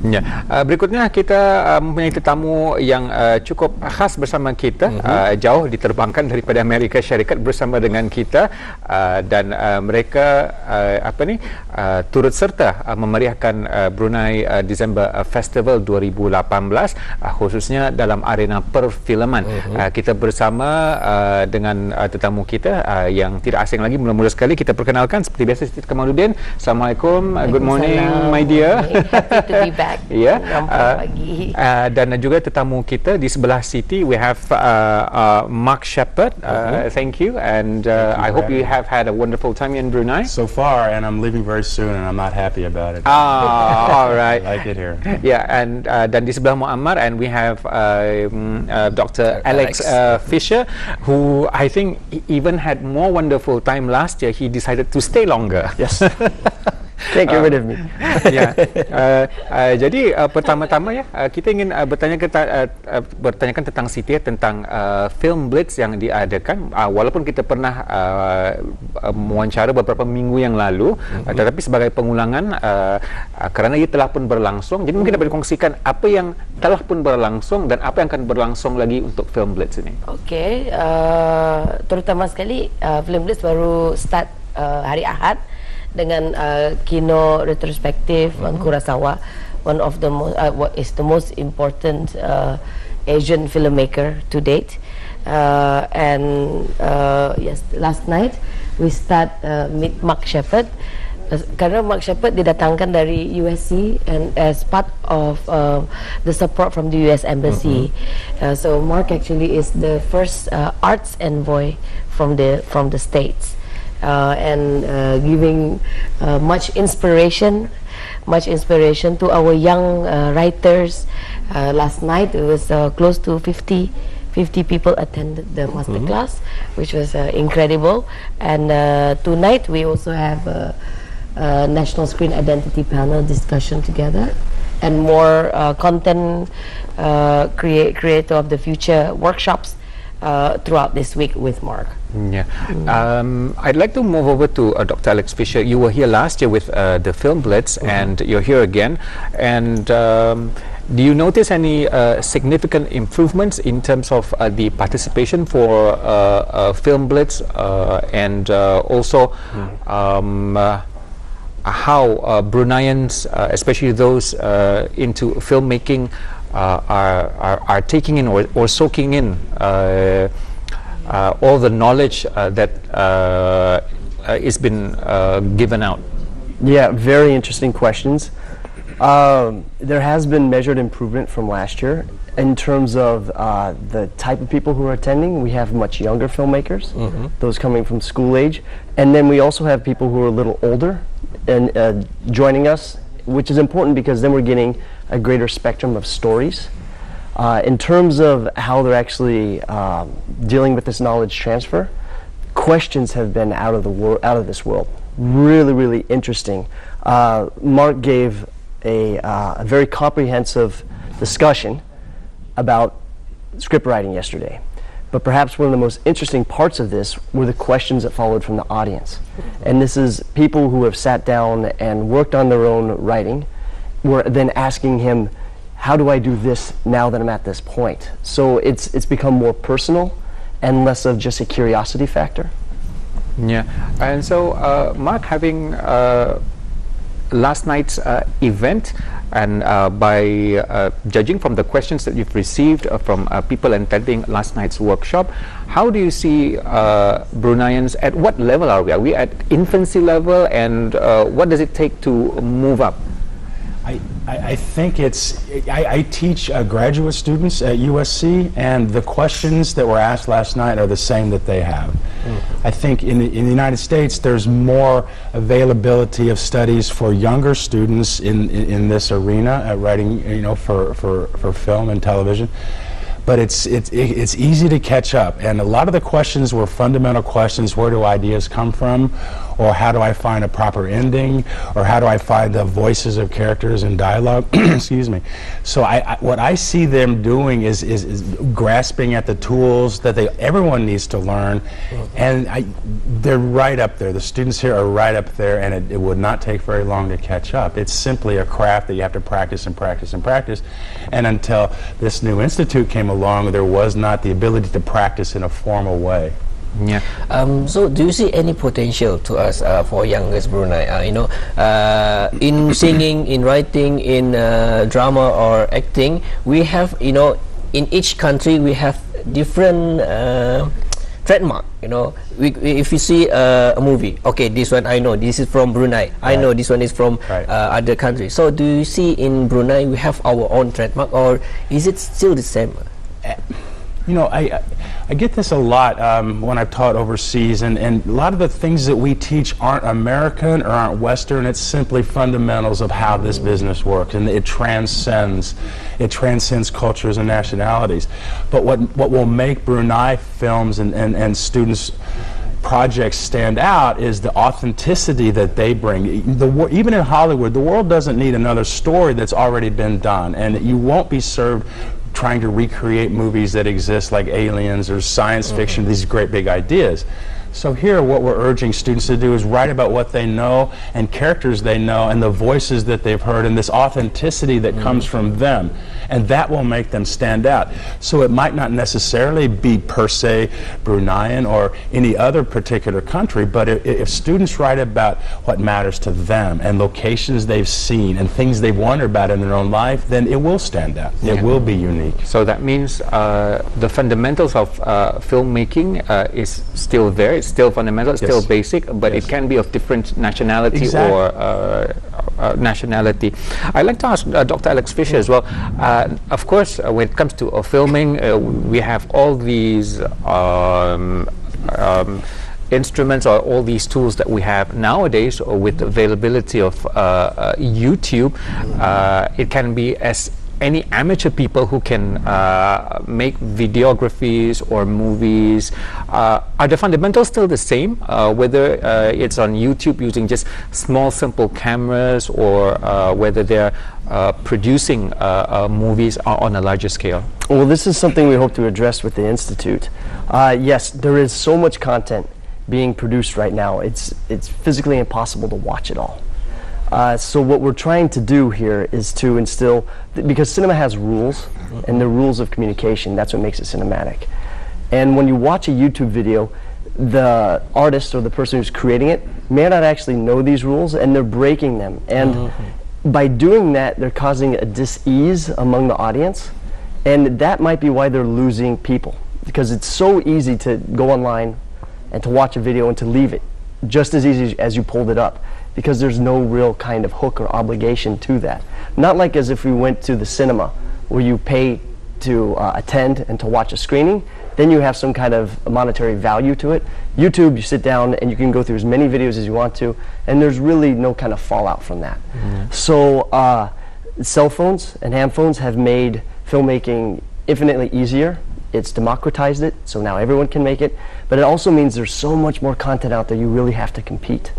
Ya, berikutnya kita mempunyai tetamu yang cukup khas bersama kita, jauh diterbangkan daripada Amerika Syarikat bersama dengan kita, dan mereka turut serta memeriahkan Brunei Disember Festival 2018, khususnya dalam arena perfilman. Kita bersama dengan tetamu kita yang tidak asing lagi. Mula-mula sekali kita perkenalkan seperti biasa, Siti Kamaluddin. Assalamualaikum, good morning my dear. Happy to be back. Ya, Pagi. dan juga tetamu kita di sebelah Siti, we have Mark Shepherd. Thank you, and I hope you have had a wonderful time in Brunei. So far, and I'm leaving very soon, and I'm not happy about it. All right. I like it here. Yeah, and dan di sebelah Muammar, and we have Dr. Alex Fisher, who I think even had more wonderful time last year. He decided to stay longer. Yes. Can't get rid of me. Jadi pertama-tama ya, kita ingin bertanyakan tentang Siti, tentang film Blitz yang diadakan. Walaupun kita pernah mewawancara beberapa minggu yang lalu, tetapi sebagai pengulangan kerana ia telah pun berlangsung. Jadi mungkin dapat dikongsikan apa yang telah pun berlangsung dan apa yang akan berlangsung lagi untuk film Blitz ini. Okey, terutama sekali film Blitz baru start hari Ahad dengan kino retrospektif Kurosawa, one of the what is the most important Asian filmmaker to date, and yes, last night we start meet Mark Shepherd, karena Mark Shepherd didatangkan dari USC and as part of the support from the US Embassy. So Mark actually is the first arts envoy from the States. And giving much inspiration to our young writers. Last night it was close to 50 people attended the master class, which was incredible. And tonight we also have a National Screen Identity panel discussion together, and more content creator of the future workshops throughout this week with Mark. Yeah, I'd like to move over to Dr. Alex Fisher. You were here last year with the film Blitz, and you're here again. And do you notice any significant improvements in terms of the participation for film Blitz, and also how Bruneians, especially those into filmmaking, are taking in or soaking in all the knowledge that is been given out? Yeah, very interesting questions. There has been measured improvement from last year in terms of the type of people who are attending. We have much younger filmmakers, those coming from school age, and then we also have people who are a little older and joining us, which is important because then we're getting a greater spectrum of stories. In terms of how they're actually dealing with this knowledge transfer, questions have been out of this world. Really, really interesting. Mark gave a very comprehensive discussion about script writing yesterday. But perhaps one of the most interesting parts of this were the questions that followed from the audience. And this is people who have sat down and worked on their own writing, were then asking him, how do I do this now that I'm at this point? So it's become more personal and less of just a curiosity factor. Yeah, and so Mark, having last night's event, and by judging from the questions that you've received from people attending last night's workshop, how do you see Bruneians, at what level are we? Are we at infancy level, and what does it take to move up? I think I teach graduate students at USC, and the questions that were asked last night are the same that they have. I think in the United States there's more availability of studies for younger students in this arena at writing, for film and television. But it's easy to catch up, and a lot of the questions were fundamental questions. Where do ideas come from? or how do I find a proper ending, or how do I find the voices of characters and dialogue. Excuse me. So what I see them doing is grasping at the tools that everyone needs to learn, and they're right up there. The students here are right up there, and it would not take very long to catch up. It's simply a craft that you have to practice and practice and practice, and until this new institute came along, there was not the ability to practice in a formal way. Yeah. So do you see any potential to us for youngest Brunei? In singing, in writing, in drama or acting, we have, in each country we have different trademark. If you see a movie, okay, this one I know, this is from Brunei. I know this one is from other countries. So do you see in Brunei we have our own trademark, or is it still the same? I get this a lot when I've taught overseas, and a lot of the things that we teach aren't American or aren't Western. It's simply fundamentals of how this business works, and it transcends cultures and nationalities. But what will make Brunei films and students' projects stand out is the authenticity that they bring. Even in Hollywood, the world doesn't need another story that's already been done, and you won't be served trying to recreate movies that exist, like Aliens or science fiction, these great big ideas. So here, what we're urging students to do is write about what they know and characters they know and the voices that they've heard and this authenticity that comes from them. And that will make them stand out. So it might not necessarily be per se Bruneian or any other particular country, but if students write about what matters to them and locations they've seen and things they've wondered about in their own life, then it will stand out. It will be unique. So that means the fundamentals of filmmaking is still there. It's still fundamental, it's still basic, but it can be of different nationality or nationality. I'd like to ask Dr. Alex Fisher as well. Of course, when it comes to filming, we have all these instruments or all these tools that we have nowadays, or with the availability of YouTube. It can be as any amateur people who can make videographies or movies. Are the fundamentals still the same, whether it's on YouTube using just small simple cameras, or whether they're producing movies on a larger scale? Well, this is something we hope to address with the Institute. Yes, there is so much content being produced right now, it's physically impossible to watch it all. So what we're trying to do here is to instill, because cinema has rules, and the rules of communication, that's what makes it cinematic. And when you watch a YouTube video, the artist or the person who's creating it may not actually know these rules, and they're breaking them. And by doing that, they're causing a dis-ease among the audience, and that might be why they're losing people, because it's so easy to go online and to watch a video and to leave it, just as easy as you pulled it up, because there's no real kind of hook or obligation to that. Not like as if we went to the cinema, where you pay to attend and to watch a screening, then you have some kind of monetary value to it. YouTube, you sit down and you can go through as many videos as you want to, and there's really no kind of fallout from that. So cell phones and hand phones have made filmmaking infinitely easier. It's democratized it, so now everyone can make it, but it also means there's so much more content out there, you really have to compete.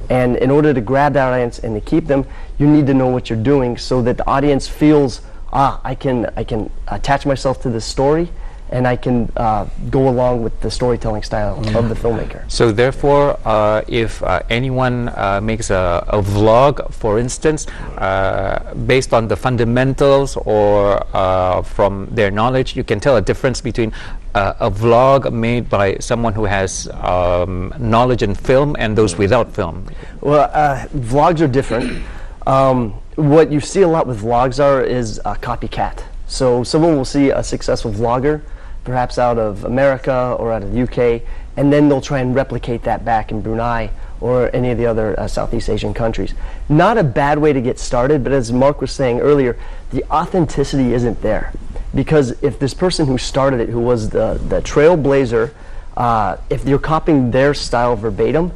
And in order to grab that audience and to keep them, you need to know what you're doing, so that the audience feels, I can attach myself to this story, and I can go along with the storytelling style of the filmmaker. So therefore, if anyone makes a vlog, for instance, based on the fundamentals or from their knowledge, you can tell a difference between a vlog made by someone who has knowledge in film and those without film. Well, vlogs are different. What you see a lot with vlogs is a copycat. So someone will see a successful vlogger, perhaps out of America or out of the UK, and then they'll try and replicate that back in Brunei or any of the other Southeast Asian countries. Not a bad way to get started, but as Mark was saying earlier, the authenticity isn't there. Because if this person who started it, who was the trailblazer, if you're copying their style verbatim,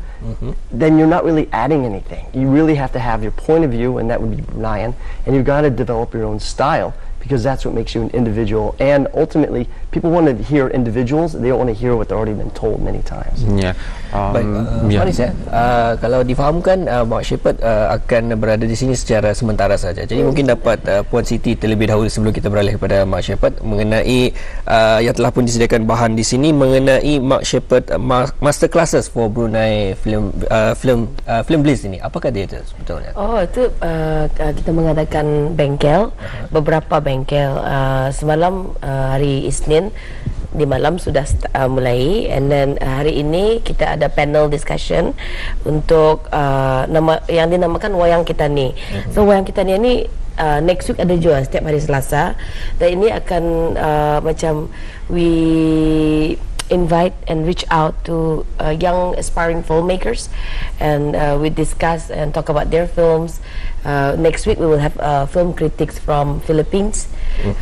then you're not really adding anything. You really have to have your point of view, and that would be Bruneian, and you've got to develop your own style, because that's what makes you an individual. And ultimately, people want to hear individuals. They don't want to hear what they've already been told many times. Baik, Faris kalau difahamkan Mark Shepard akan berada di sini secara sementara saja. Jadi mungkin dapat Puan Siti terlebih dahulu sebelum kita beralih kepada Mark Shepard mengenai yang telah pun disediakan bahan di sini mengenai Mark Shepard master classes for Brunei film Blitz ini. Apakah dia itu sebetulnya? Oh, itu kita mengadakan bengkel, beberapa bengkel. Semalam hari Isnin di malam sudah mulai, and then hari ini kita ada panel discussion untuk nama yang dinamakan wayang kita ni. So wayang kita ni next week ada jual setiap hari Selasa, dan ini akan macam we invite and reach out to young aspiring filmmakers, and we discuss and talk about their films. Next week we will have film critics from Philippines.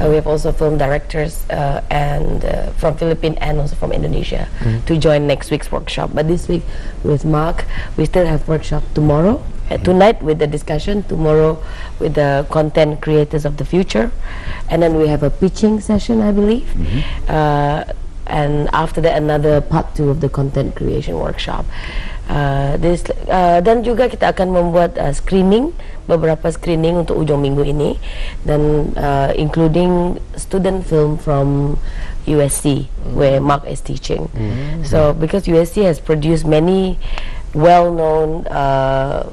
We have also film directors and from Philippines and also from Indonesia to join next week's workshop. But this week with Mark, we still have workshop tomorrow. Tonight with the discussion, tomorrow with the content creators of the future, and then we have a pitching session, I believe. And after that another part 2 of the content creation workshop. Dan juga kita akan membuat beberapa screening untuk ujung minggu ini, dan including student film from USC where Mark is teaching. So because USC has produced many well-known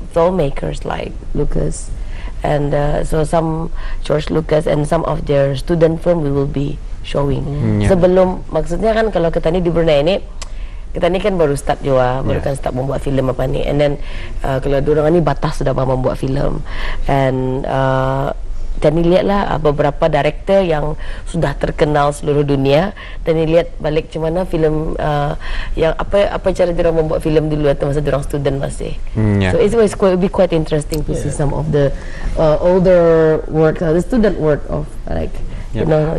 filmmakers like Lucas, and so some George Lucas and some of their student film we will be showing. Sebelum, maksudnya kan kalau kita ni di Brunei ni, kita ni kan baru start juga, baru kan start membuat filem apa ni, and then kalau diorang ni batas sudah membuat filem, and dan ni lihatlah beberapa director yang sudah terkenal seluruh dunia, dan ni lihat balik macam mana filem yang apa cara diorang membuat filem dulu atau masa diorang student masih. So it will be quite interesting to see some of the older work, the student work of like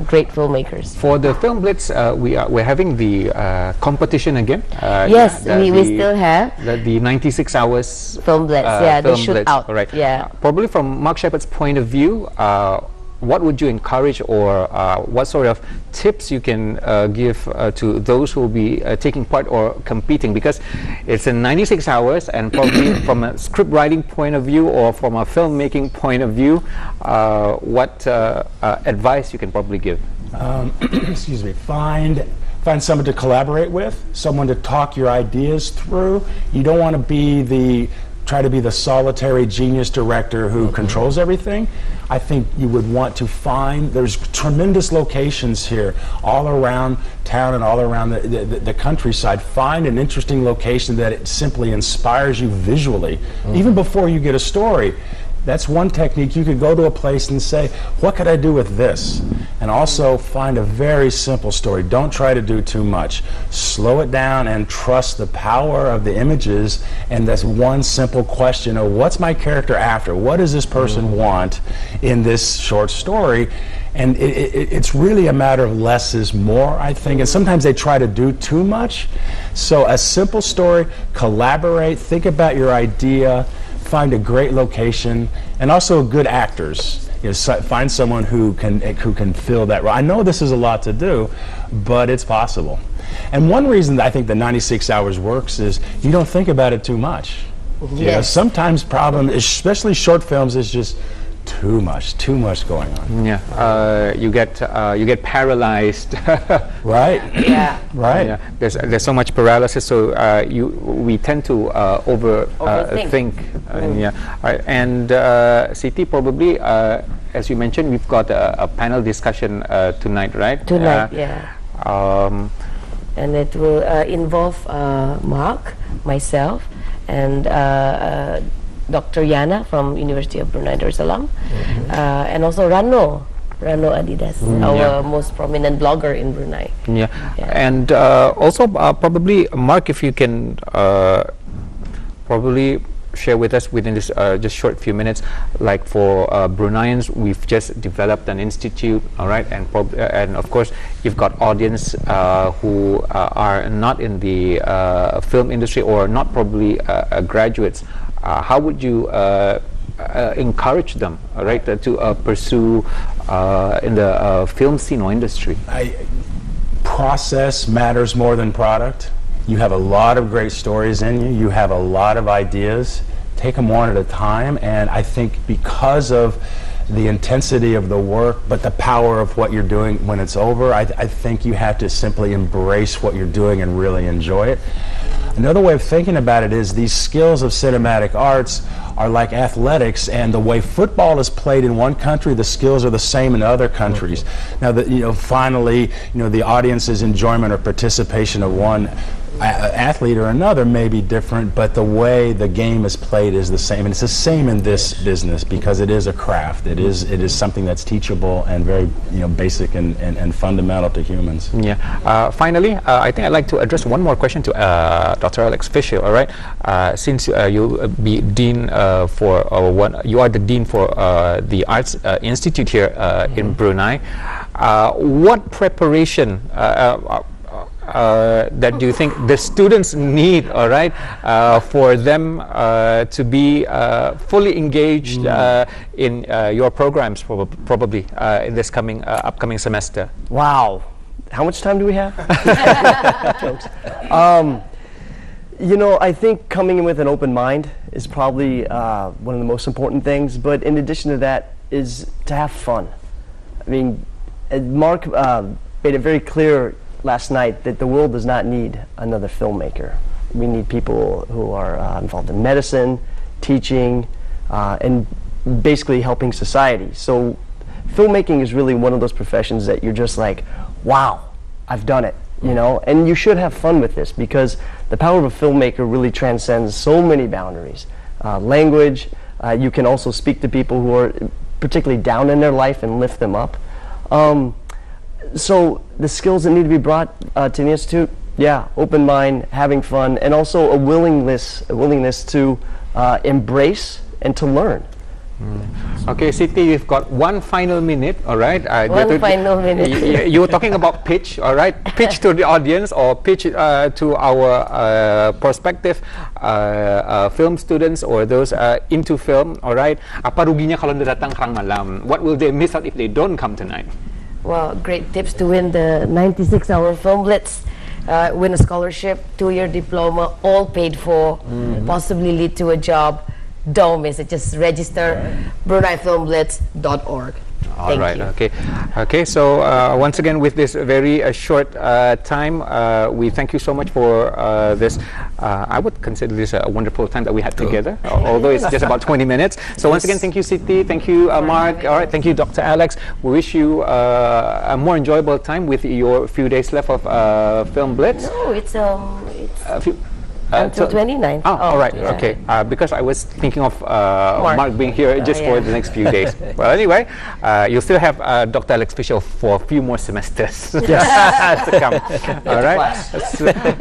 great filmmakers. For the film Blitz, we're having the competition again. Yes, we still have the 96 hours film Blitz. The shootout. Right. Yeah. Probably from Mark Shepard's point of view, what would you encourage, or what sort of tips you can give to those who will be taking part or competing? Because it's in 96 hours, and probably from a script writing point of view or from a filmmaking point of view, what advice you can probably give? Excuse me. Find someone to collaborate with, someone to talk your ideas through. You don't want to try to be the solitary genius director who controls everything. I think you would want to find, there's tremendous locations here all around town and all around the countryside. Find an interesting location that it simply inspires you visually, even before you get a story. That's one technique. You could go to a place and say, what could I do with this? And also find a very simple story. Don't try to do too much. Slow it down and trust the power of the images, and that's one simple question of what's my character after? What does this person want in this short story? And it's really a matter of less is more, I think. And sometimes they try to do too much. So a simple story, collaborate, think about your idea, find a great location, and also good actors. Find someone who can fill that role. I know this is a lot to do, but it's possible. And one reason that I think the 96 hours works is you don't think about it too much. Yes. Sometimes problem, especially short films, is just too much going on. You get paralyzed. Right. Yeah. Right. Yeah. There's so much paralysis, so we tend to overthink. And Siti, probably as you mentioned, we've got a panel discussion tonight, right? Tonight, and it will involve Mark, myself, and Dr. Yana from University of Brunei Darussalam, and also Rano Adidas, our most prominent blogger in Brunei. And also probably Mark, if you can probably share with us within this just short few minutes, like for Bruneians, we've just developed an institute, all right, and of course you've got audience who are not in the film industry or not probably graduates. How would you encourage them, right, to pursue in the film scene or industry? Process matters more than product. You have a lot of great stories in you. You have a lot of ideas. Take them one at a time. And I think because of the intensity of the work, but the power of what you're doing when it's over, I think you have to simply embrace what you're doing and really enjoy it. Another way of thinking about it is these skills of cinematic arts are like athletics, and the way football is played in one country, the skills are the same in other countries. Now, finally, the audience's enjoyment or participation of one athlete or another may be different, but the way the game is played is the same, and it's the same in this business because it is a craft. It is something that's teachable and very basic and fundamental to humans. Yeah. Finally, I think I'd like to address one more question to Dr. Alex Fisher. All right, since you'll be dean you are the dean for the Arts Institute here in Brunei. What preparation that do you think the students need, all right, for them to be fully engaged in your programs, probably in this upcoming semester? Wow, how much time do we have? Jokes. I think coming in with an open mind is probably one of the most important things. But in addition to that, is to have fun. I mean, Mark made it very clear last night that the world does not need another filmmaker. We need people who are involved in medicine, teaching, and basically helping society. So filmmaking is really one of those professions that you're just like, wow, I've done it, and you should have fun with this because the power of a filmmaker really transcends so many boundaries. Language, you can also speak to people who are particularly down in their life and lift them up. So the skills that need to be brought to the Institute, open mind, having fun, and also a willingness to embrace and to learn. Okay, Siti, you've got one final minute, all right? One final minute. You were talking about pitch, all right? Pitch to the audience or pitch to our prospective film students or those into film, all right? Apa ruginya kalau dia datang kerang malam? What will they miss out if they don't come tonight? Well, great tips to win the 96-hour film Blitz. Win a scholarship, 2-year diploma, all paid for, possibly lead to a job. Don't miss it. Just register BruneiFilmBlitz.org. All right. Okay. So once again, with this very short time, we thank you so much for this. I would consider this a wonderful time that we had together, although it's just about 20 minutes. So once again, thank you, Siti. Thank you, Mark. All right. Thank you, Dr. Alex. We wish you a more enjoyable time with your few days left of Film Blitz. No, it's until 29th. All right. Yeah. Okay. Because I was thinking of Mark being here just for the next few days. Well, anyway, you'll still have Dr. Alex Fisher for a few more semesters to come. All right.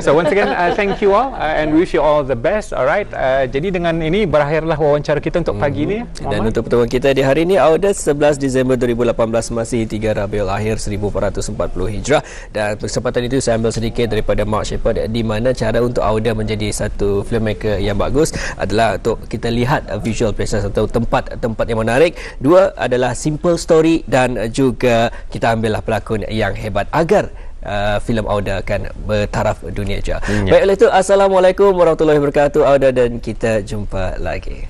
So once again, thank you all and wish you all the best. All right. Jadi dengan ini berakhirlah wawancara kita untuk pagi ini. Dan untuk pertemuan kita di hari ini, Auda 11 Disember 2018 masih 3 Rabiul Akhir 1440 Hijrah. Dan kesempatan itu saya ambil sedikit daripada Mark Shepard, di mana cara untuk Auda menjadi satu filmmaker yang bagus adalah untuk kita lihat visual places atau tempat yang menarik. Dua adalah simple story dan juga kita ambillah pelakon yang hebat agar filem Auda akan bertaraf dunia je. Baiklah itu, Assalamualaikum warahmatullahi wabarakatuh Auda, dan kita jumpa lagi.